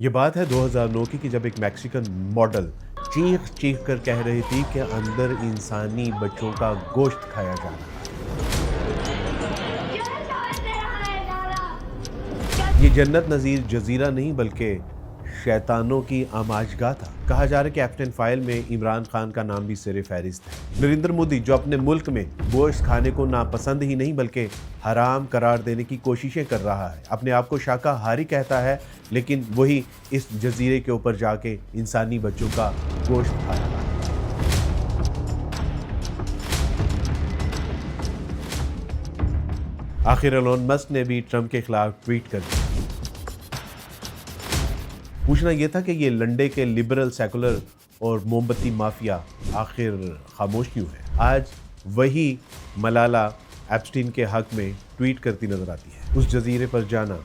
یہ بات ہے 2009 کی کہ جب ایک میکسیکن ماڈل چیخ چیخ کر کہہ رہی تھی کہ اندر انسانی بچوں کا گوشت کھایا جا رہا ہے۔ یہ جنت نظیر جزیرہ نہیں بلکہ شیطانوں کی آماجگاہ تھا۔ کہا جا رہا ہے کہ ایپسٹین فائل میں عمران خان کا نام بھی سر فہرست ہے۔ نریندر مودی جو اپنے ملک میں گوشت کھانے کو ناپسند ہی نہیں بلکہ حرام قرار دینے کی کوششیں کر رہا ہے، اپنے آپ کو شاکاہاری کہتا ہے، لیکن وہی اس جزیرے کے اوپر جا کے انسانی بچوں کا گوشت کھا رہا ہے۔ آخر ایلون مسک نے بھی ٹرمپ کے خلاف ٹویٹ کر دیا۔ پوچھنا یہ تھا کہ یہ لنڈے کے لبرل سیکولر اور موم بتی مافیا آخر خاموش کیوں ہے؟ آج وہی ملالہ ایپسٹین کے حق میں ٹویٹ کرتی نظر آتی ہے۔ اس جزیرے پر جانا،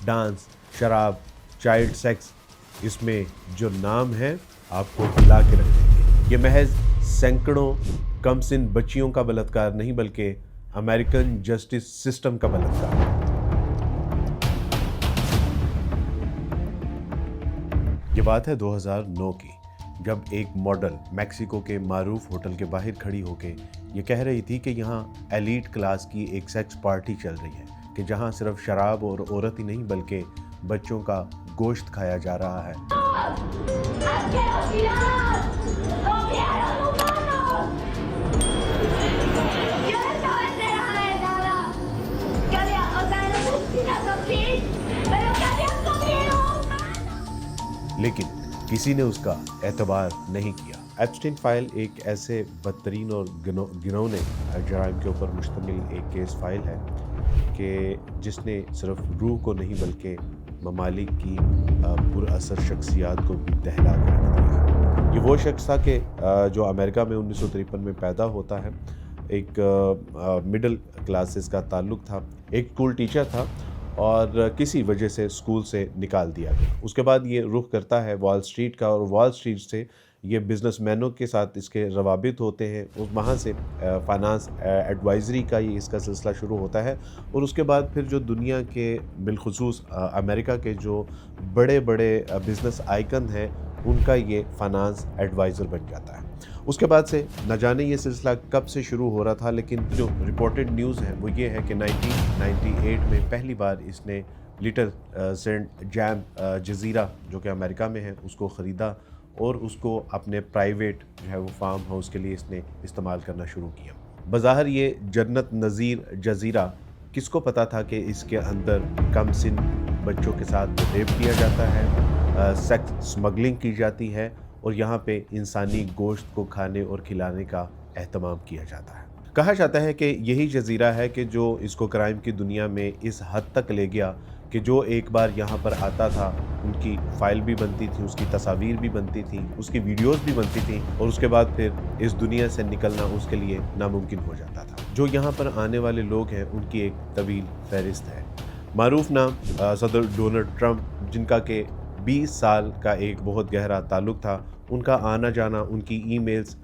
ڈانس، شراب، چائلڈ سیکس، اس میں جو نام ہے آپ کو ہلا کے رکھ دیں گے۔ یہ محض سینکڑوں کم سن بچیوں کا بلاత్కాر نہیں بلکہ امریکن جسٹس سسٹم کا بلاత్కాر ہے۔ یہ بات ہے 2009 کی، جب ایک ماڈل میکسیکو کے معروف ہوٹل کے باہر کھڑی ہو کے یہ کہہ رہی تھی کہ یہاں ایلیٹ کلاس کی ایک سیکس پارٹی چل رہی ہے، کہ جہاں صرف شراب اور عورت ہی نہیں بلکہ بچوں کا گوشت کھایا جا رہا ہے۔ لیکن کسی نے اس کا اعتبار نہیں کیا۔ ایپسٹین فائل ایک ایسے بدترین اور گھنونے جرائم کے اوپر مشتمل ایک کیس فائل ہے کہ جس نے صرف روح کو نہیں بلکہ ممالک کی پر اثر شخصیات کو بھی دہلا کر رکھ دیا۔ یہ وہ شخص تھا کہ جو امریکہ میں 1953 میں پیدا ہوتا ہے، ایک مڈل کلاسز کا تعلق تھا، ایک اسکول ٹیچر تھا اور کسی وجہ سے اسکول سے نکال دیا گیا۔ اس کے بعد یہ رخ کرتا ہے وال اسٹریٹ کا، اور وال اسٹریٹ سے یہ بزنس مینوں کے ساتھ اس کے روابط ہوتے ہیں، وہاں سے فائنانس ایڈوائزری کا یہ اس کا سلسلہ شروع ہوتا ہے، اور اس کے بعد پھر جو دنیا کے بالخصوص امریکہ کے جو بڑے بڑے بزنس آئیکن ہیں ان کا یہ فائنانس ایڈوائزر بن جاتا ہے۔ اس کے بعد سے نہ جانے یہ سلسلہ کب سے شروع ہو رہا تھا، لیکن جو رپورٹڈ نیوز ہے وہ یہ ہے کہ 1998 میں پہلی بار اس نے لٹل سینٹ جیم جزیرہ جو کہ امریکہ میں ہے اس کو خریدا اور اس کو اپنے پرائیویٹ جو ہے وہ فارم ہاؤس کے لیے اس نے استعمال کرنا شروع کیا۔ بظاہر یہ جنت نظیر جزیرہ، کس کو پتا تھا کہ اس کے اندر کم سن بچوں کے ساتھ ریپ کیا جاتا ہے، سیکس سمگلنگ کی جاتی ہے، اور یہاں پہ انسانی گوشت کو کھانے اور کھلانے کا اہتمام کیا جاتا ہے۔ کہا جاتا ہے کہ یہی جزیرہ ہے کہ جو اس کو کرائم کی دنیا میں اس حد تک لے گیا کہ جو ایک بار یہاں پر آتا تھا ان کی فائل بھی بنتی تھی، اس کی تصاویر بھی بنتی تھی، اس کی ویڈیوز بھی بنتی تھیں، اور اس کے بعد پھر اس دنیا سے نکلنا اس کے لیے ناممکن ہو جاتا تھا۔ جو یہاں پر آنے والے لوگ ہیں ان کی ایک طویل فہرست ہے۔ معروف نام صدر ڈونلڈ ٹرمپ، جن کا کہ 20 سال کا ایک بہت گہرا تعلق تھا، ان کا آنا جانا، ان کی ای میلز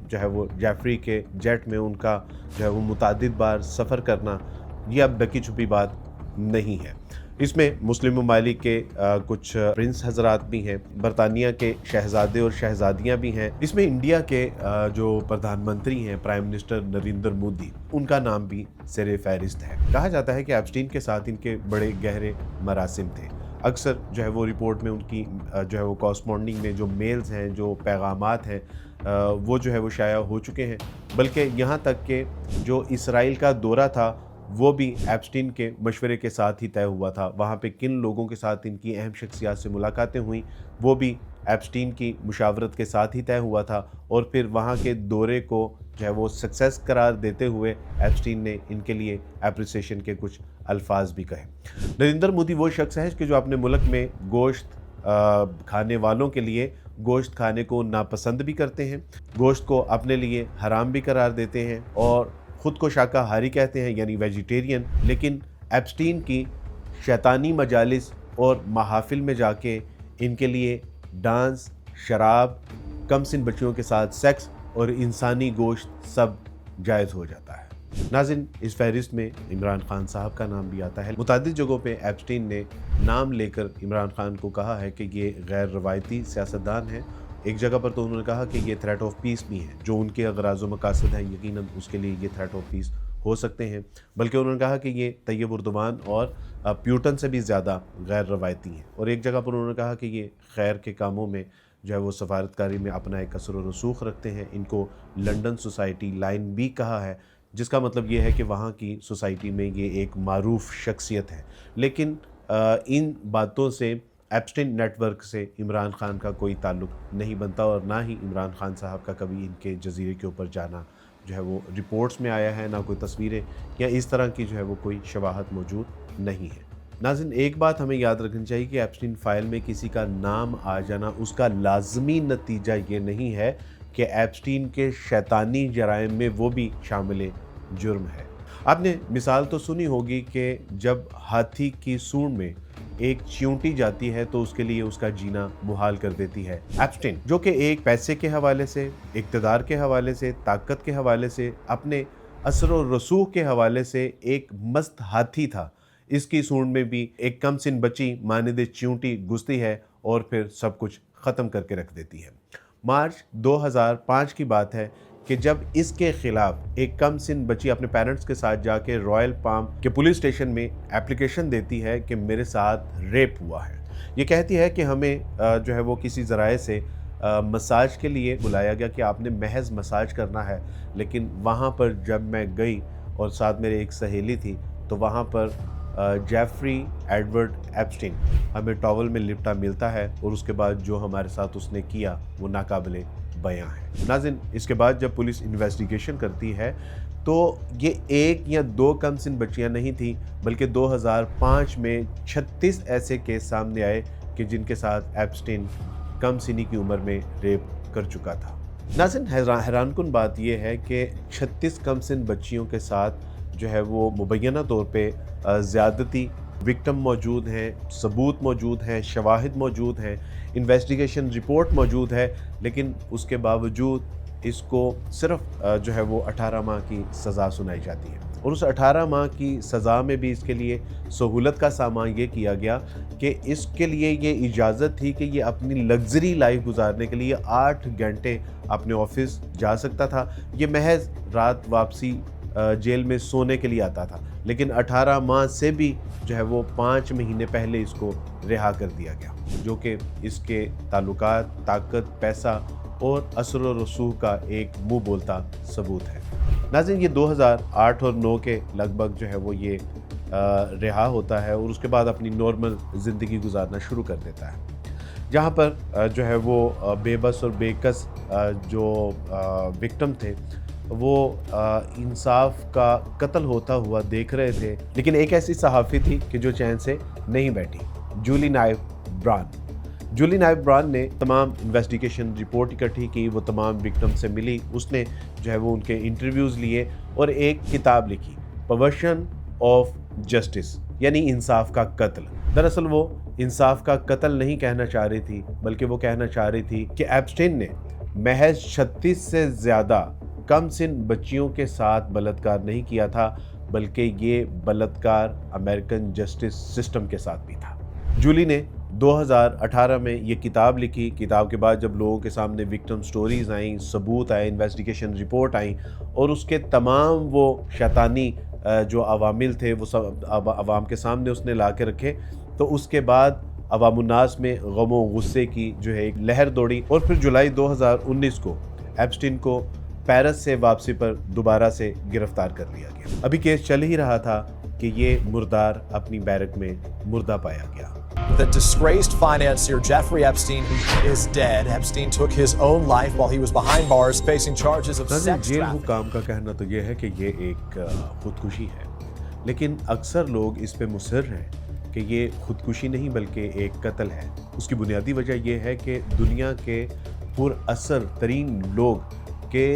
جو ہے وہ جیفری کے جیٹ میں ان کا جو ہے وہ متعدد بار سفر کرنا، یہ اب ڈکی چھپی بات نہیں ہے۔ اس میں مسلم ممالک کے کچھ پرنس حضرات بھی ہیں، برطانیہ کے شہزادے اور شہزادیاں بھی ہیں، اس میں انڈیا کے جو پردھان منتری ہیں پرائم منسٹر نریندر مودی، ان کا نام بھی سر فہرست ہے۔ کہا جاتا ہے کہ ایپسٹین کے ساتھ ان کے بڑے گہرے مراسم تھے۔ اکثر جو ہے وہ رپورٹ میں ان کی جو ہے وہ کورسپونڈنگ میں جو میلز ہیں، جو پیغامات ہیں، وہ جو ہے وہ شائع ہو چکے ہیں، بلکہ یہاں تک کہ جو اسرائیل کا دورہ تھا وہ بھی ایپسٹین کے مشورے کے ساتھ ہی طے ہوا تھا۔ وہاں پہ کن لوگوں کے ساتھ ان کی اہم شخصیات سے ملاقاتیں ہوئیں وہ بھی ایپسٹین کی مشاورت کے ساتھ ہی طے ہوا تھا، اور پھر وہاں کے دورے کو جو ہے وہ سکسیس قرار دیتے ہوئے ایپسٹین نے ان کے لیے اپریسیشن کے کچھ الفاظ بھی کہے۔ نریندر مودی وہ شخص ہے کہ جو اپنے ملک میں گوشت کھانے والوں کے لیے گوشت کھانے کو ناپسند بھی کرتے ہیں، گوشت کو اپنے لیے حرام بھی قرار دیتے ہیں، اور خود کو شاکاہاری کہتے ہیں یعنی ویجیٹیرین، لیکن ایپسٹین کی شیطانی مجالس اور محافل میں جا کے ان کے لیے ڈانس، شراب، کم سن بچیوں کے ساتھ سیکس اور انسانی گوشت سب جائز ہو جاتا ہے۔ नाज़रीन, इस फहरिस्त में इमरान खान साहब का नाम भी आता है। मुतादिद जगहों पे एप्स्टीन ने नाम लेकर इमरान खान को कहा है कि ये गैर रवायती सियासतदान है। एक जगह पर तो उन्होंने कहा कि ये थ्रेट ऑफ पीस भी है, जो उनके अगराज़ व मकासद हैं यकीनन उसके लिए ये थ्रेट ऑफ पीस हो सकते हैं। बल्कि उन्होंने कहा कि ये तैयब उर्दवान और प्यूटन से भी ज़्यादा गैर रवायती हैं। और एक जगह पर उन्होंने कहा कि ये खैर के कामों में जो है वो सफारतकारी में अपना एक असर व रसूख रखते हैं। इनको लंदन सोसाइटी लाइन भी कहा है, जिसका मतलब ये है कि वहाँ की सोसाइटी में ये एक मारूफ शख्सियत है। लेकिन इन बातों से एप्स्टीन नेटवर्क से इमरान खान का कोई ताल्लुक़ नहीं बनता और ना ही इमरान खान साहब का कभी इनके जजीरे के ऊपर जाना जो है वो रिपोर्ट्स में आया है, ना कोई तस्वीरें या इस तरह की जो है वो कोई शवाहद मौजूद नहीं है। नाज़रीन, एक बात हमें याद रखनी चाहिए कि एप्स्टीन फ़ाइल में किसी का नाम आ जाना उसका लाजमी नतीजा ये नहीं है कि एप्स्टीन के शैतानी जराइम में वो भी शामिल जुर्म है। आपने मिसाल तो सुनी होगी कि जब हाथी की सूंड में एक चींटी जाती है तो उसके लिए उसका जीना मुहाल कर देती है। एप्स्टीन, जो कि एक पैसे के हवाले से, इक़्तिदार के हवाले से, ताकत के हवाले से, अपने असर और रसूख के हवाले से एक मस्त हाथी था, इसकी सूंड में भी एक कम सिन बच्ची मानिंद चींटी घुसती है और फिर सब कुछ ख़त्म करके रख देती है। मार्च 2005 की बात है कि जब इसके खिलाफ एक कम सिन बच्ची अपने पेरेंट्स के साथ जाके रॉयल पाम के पुलिस स्टेशन में एप्लीकेशन देती है कि मेरे साथ रेप हुआ है। ये कहती है कि हमें जो है वो किसी ज़राए से मसाज के लिए बुलाया गया कि आपने महज मसाज करना है, लेकिन वहाँ पर जब मैं गई और साथ मेरे एक सहेली थी तो वहाँ पर जेफरी एडवर्ड एप्स्टीन हमें टॉवल में लिपटा मिलता है और उसके बाद जो हमारे साथ उसने किया वो नाकाबिले बयां है। नाज़रीन, इसके बाद जब पुलिस इन्वेस्टिगेशन करती है तो ये एक या दो कम सिन बच्चियां नहीं थी, बल्कि 2005 में 36 ऐसे केस सामने आए कि जिनके साथ एप्स्टीन कम सिनी की उम्र में रेप कर चुका था। नाज़रीन, हैरानकुन बात यह है कि 36 कम सिन बच्चियों के साथ जो है वो मुबैना तौर पे ज़्यादती विक्टिम मौजूद हैं, सबूत मौजूद हैं, शवाहिद मौजूद हैं, इन्वेस्टिगेशन रिपोर्ट मौजूद है, लेकिन उसके बावजूद इसको सिर्फ जो है वो 18 माह की सज़ा सुनाई जाती है। और उस 18 माह की सज़ा में भी इसके लिए सहूलत का सामान ये किया गया कि इसके लिए ये इजाज़त थी कि ये अपनी लग्जरी लाइफ गुजारने के लिए 8 घंटे अपने ऑफिस जा सकता था। ये महज रात वापसी जेल में सोने के लिए आता था, लेकिन 18 माह से भी जो है वो 5 महीने पहले इसको रिहा कर दिया गया, जो कि इसके ताल्लुकात, ताकत, पैसा और असर व रसूख का एक मुँह बोलता सबूत है। नाज़रीन, ये 2008 और 9 के लगभग जो है वो ये रिहा होता है और उसके बाद अपनी नॉर्मल ज़िंदगी गुजारना शुरू कर देता है, जहाँ पर जो है वो बेबस और बेकस जो विक्टिम थे वो इंसाफ का कत्ल होता हुआ देख रहे थे। लेकिन एक ऐसी सहाफ़ी थी कि जो चैन से नहीं बैठी, जूली नाइव ब्रान। जूली नाइव ब्रान ने तमाम इन्वेस्टिगेशन रिपोर्ट इकट्ठी की, वो तमाम विक्टिम से मिली, उसने जो है वो उनके इंटरव्यूज़ लिए और एक किताब लिखी, पर्वर्शन ऑफ जस्टिस, यानी इंसाफ का कत्ल। दरअसल वो इंसाफ का कत्ल नहीं कहना चाह रही थी, बल्कि वो कहना चाह रही थी कि एप्स्टीन ने महज 36 से ज़्यादा कम सिन बच्चियों के साथ बलात्कार नहीं किया था, बल्कि ये बलात्कार अमेरिकन जस्टिस सिस्टम के साथ भी था। जूली ने 2018 में ये किताब लिखी। किताब के बाद जब लोगों के सामने विक्टिम स्टोरीज़ आईं, सबूत आए, इन्वेस्टिगेशन रिपोर्ट आई और उसके तमाम वो शैतानी जो अवामिल थे वो सब अवाम के सामने उसने ला के रखे, तो उसके बाद अवामुन्नास में गम व गुस्से की जो है एक लहर दौड़ी और फिर जुलाई 2019 को एप्स्टीन को पेरिस से वापसी पर दोबारा से गिरफ्तार कर लिया गया। अभी केस चल ही रहा था कि ये मुर्दार अपनी बैरक में मुर्दा पाया गया। The disgraced financier Jeffrey Epstein is dead. Epstein took his own life while he was behind bars facing charges of sex जेल trafficking. हुकाम का कहना तो ये है कि ये एक खुदकुशी है, लेकिन अक्सर लोग इस पे मुसर हैं कि ये खुदकुशी नहीं बल्कि एक कत्ल है। उसकी बुनियादी वजह यह है कि दुनिया के पुरअसर तरीन लोग के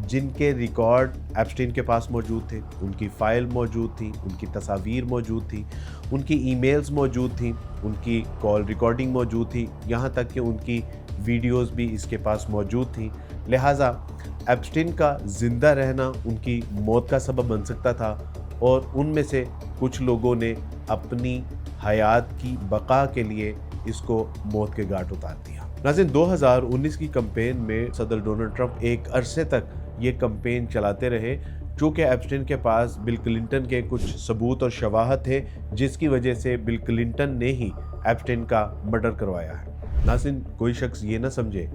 जिनके रिकॉर्ड एप्स्टीन के पास मौजूद थे, उनकी फ़ाइल मौजूद थी, उनकी तस्वीर मौजूद थी, उनकी ईमेल्स मौजूद थी, उनकी कॉल रिकॉर्डिंग मौजूद थी, यहाँ तक कि उनकी वीडियोस भी इसके पास मौजूद थी। लिहाजा एप्स्टीन का जिंदा रहना उनकी मौत का सबब बन सकता था और उनमें से कुछ लोगों ने अपनी हयात की बका के लिए इसको मौत के घाट उतार दिया। नाज़रीन, 2019 की कैंपेन में सदर डोनाल्ड ट्रंप एक अरसे तक ये कैंपेन चलाते रहे, जो कि एप्स्टीन के पास बिल क्लिंटन के कुछ सबूत और शवाहद थे, जिसकी वजह से बिल क्लिंटन ने ही एप्स्टीन का मर्डर करवाया है। नाज़रीन, कोई शख्स ये ना समझे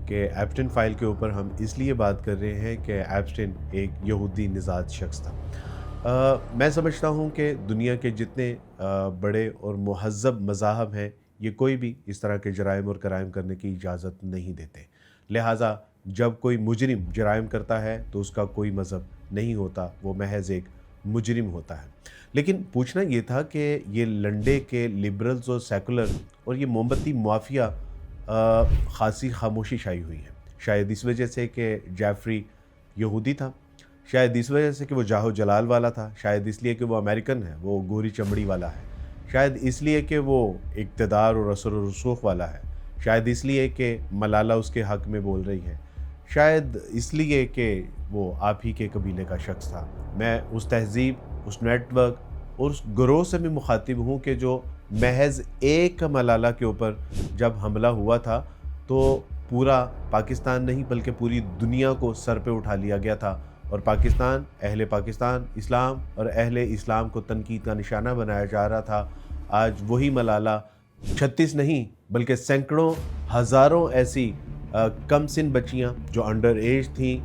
कि एप्स्टीन फाइल के ऊपर हम इसलिए बात कर रहे हैं कि एप्स्टीन एक यहूदी निज़ाद शख्स था। मैं समझता हूँ कि दुनिया के जितने बड़े और महज़ब मज़ाहब हैं, ये कोई भी इस तरह के जराइम और कराइम करने की इजाज़त नहीं देते। लिहाजा जब कोई मुजरिम जराइम करता है तो उसका कोई मज़हब नहीं होता, वो महज एक मुजरिम होता है। लेकिन पूछना ये था कि ये लंडे के लिबरल्स और सेकुलर और ये मोमबत्ती माफिया खासी खामोशी छाई हुई है। शायद इस वजह से कि जेफरी यहूदी था, शायद इस वजह से कि वो जाहो जलाल वाला था, शायद इसलिए कि वो अमेरिकन है, वो गोरी चमड़ी वाला है, शायद इसलिए कि वो इक़्तिदार और असर और रसूख वाला है, शायद इसलिए कि मलाला उसके हक़ में बोल रही है, शायद इसलिए कि वो आप ही के कबीले का शख्स था। मैं उस तहज़ीब, उस नेटवर्क और उस गिरोह से भी मुखातिब हूँ कि जो महज एक मलाला के ऊपर जब हमला हुआ था तो पूरा पाकिस्तान नहीं बल्कि पूरी दुनिया को सर पे उठा लिया गया था और पाकिस्तान, अहले पाकिस्तान, इस्लाम और अहले इस्लाम को तनकीद का निशाना बनाया जा रहा था। आज वही मलाला 36 नहीं बल्कि सैकड़ों हज़ारों ऐसी कम सिन बच्चियाँ जो अंडर एज थीं,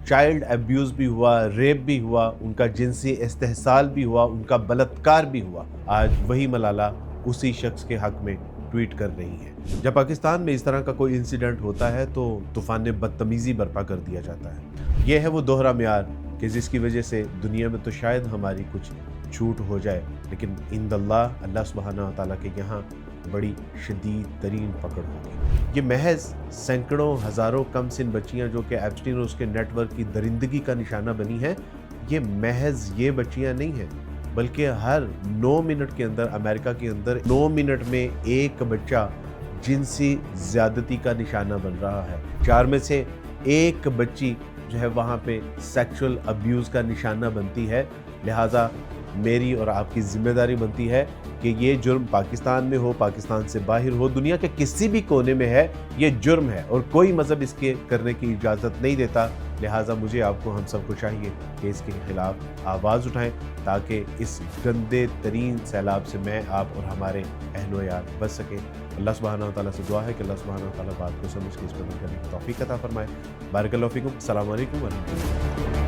चाइल्ड अब्यूज़ भी हुआ, रेप भी हुआ, उनका जिनसी इस्तेहसाल भी हुआ, उनका बलात्कार भी हुआ, आज वही मलाला उसी शख्स के हक़ में ट्वीट कर रही है। जब पाकिस्तान में इस तरह का कोई इंसिडेंट होता है तो तूफ़ान बदतमीज़ी बर्पा कर दिया जाता है। यह है वो दोहरा म्यार कि जिसकी वजह से दुनिया में तो शायद हमारी कुछ छूट हो जाए, लेकिन इंदल्लाह, अल्लाह सुब्हानहू व तआला के यहाँ बड़ी शदीद तरीन पकड़ होगी। ये महज सैकड़ों हज़ारों कम सिन बच्चियाँ जो कि एप्स्टीन और उसके नेटवर्क की दरिंदगी का निशाना बनी हैं, ये महज ये बच्चियाँ नहीं हैं, बल्कि हर 9 मिनट के अंदर अमेरिका के अंदर 9 मिनट में एक बच्चा जिनसी ज़्यादती का निशाना बन रहा है। 4 में से एक बच्ची जो है वहाँ पे सेक्सुअल अब्यूज़ का निशाना बनती है। लिहाजा मेरी और आपकी ज़िम्मेदारी बनती है कि ये जुर्म पाकिस्तान में हो, पाकिस्तान से बाहर हो, दुनिया के किसी भी कोने में है, ये जुर्म है और कोई मज़हब इसके करने की इजाज़त नहीं देता। लिहाजा मुझे, आपको, हम सबको चाहिए कि इसके ख़िलाफ़ आवाज़ उठाएं ताकि इस गंदे तरीन सैलाब से मैं, आप और हमारे अहलो यार बच सकें। अल्लाह सुब्हानहू व तआला से दुआ है कि अल्लाह सुब्हानहू व तआला बात को समझ के इस पर अमल करने की तौफ़ीक़ अता फ़रमाए। बारकल्लाहु फ़ीकुम। अस्सलामु अलैकुम व रहमतुल्लाह।